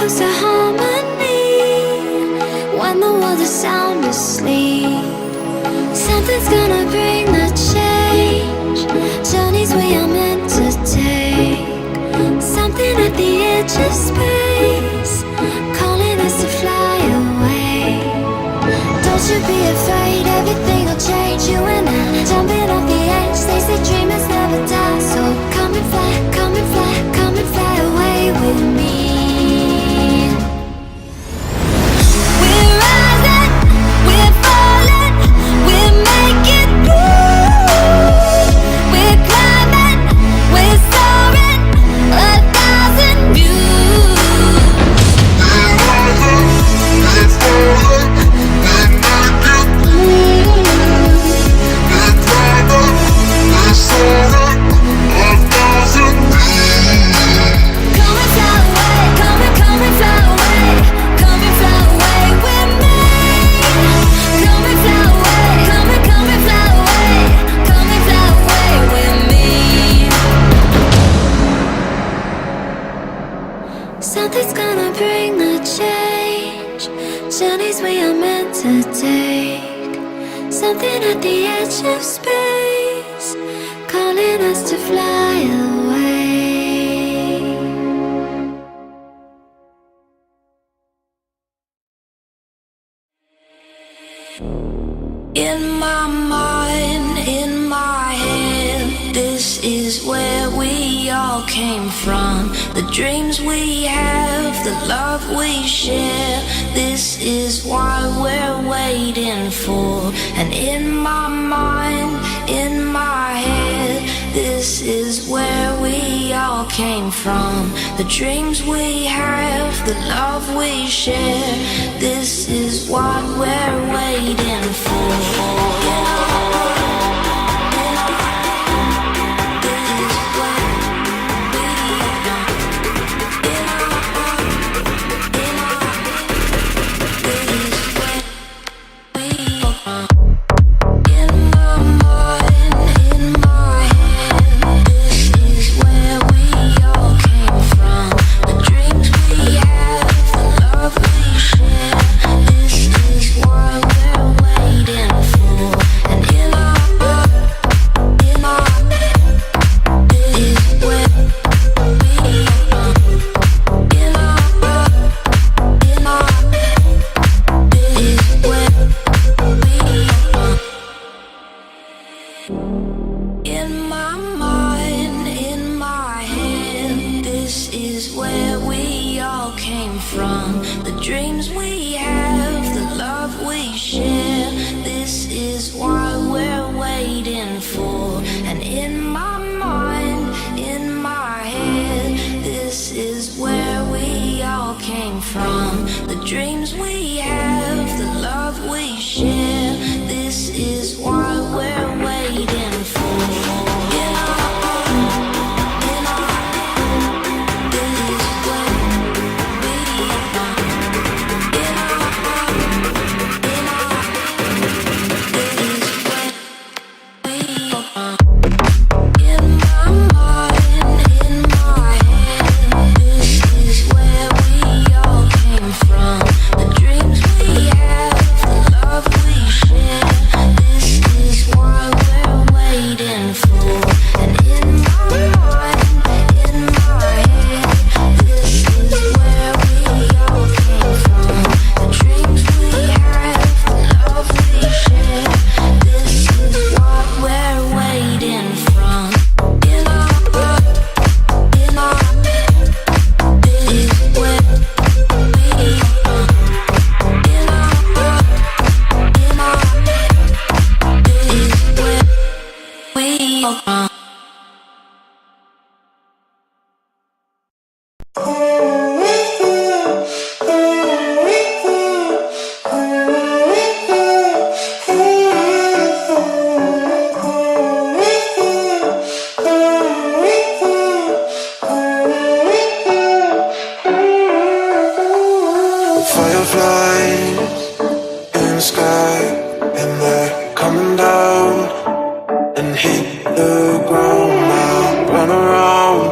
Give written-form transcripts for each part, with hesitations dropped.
close to harmony when the world is sound asleep. Something's gonna bring the change, journeys we are meant to take. Something at the edge of space, calling us to fly away. Don't you be afraid, everything will change. You and I, jumping off the edge. They say dreamers never die, so come and fly, come and fly, come and fly away with me. We're rising, we're falling, we're making through. We're climbing, we're soaring, 1,000 views. We're rising, we're falling, we're making through. We're climbing, we're soaring, 1,000 views. Come and fly away, come and fly away, come and fly away with me. Come and fly away, come and fly away, come and fly away with me. Something's gonna bring the change, journeys we are meant to take. Something at the edge of space, calling us to fly away. In my mind, in my head, this is where we all came from. The dreams we have, the love we share, this is what we're waiting for. And in my mind, in my head, this is where we all came from. The dreams we have, the love we share, this is what we're waiting for.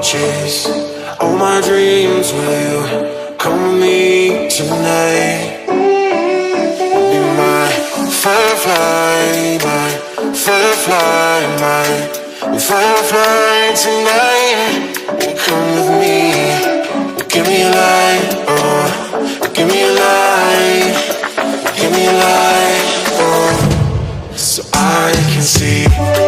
chase all my dreams. Will you come with me tonight. Be my firefly, my firefly, my firefly tonight. You come with me, give me a light, oh, give me a light, give me a light, oh, so I can see.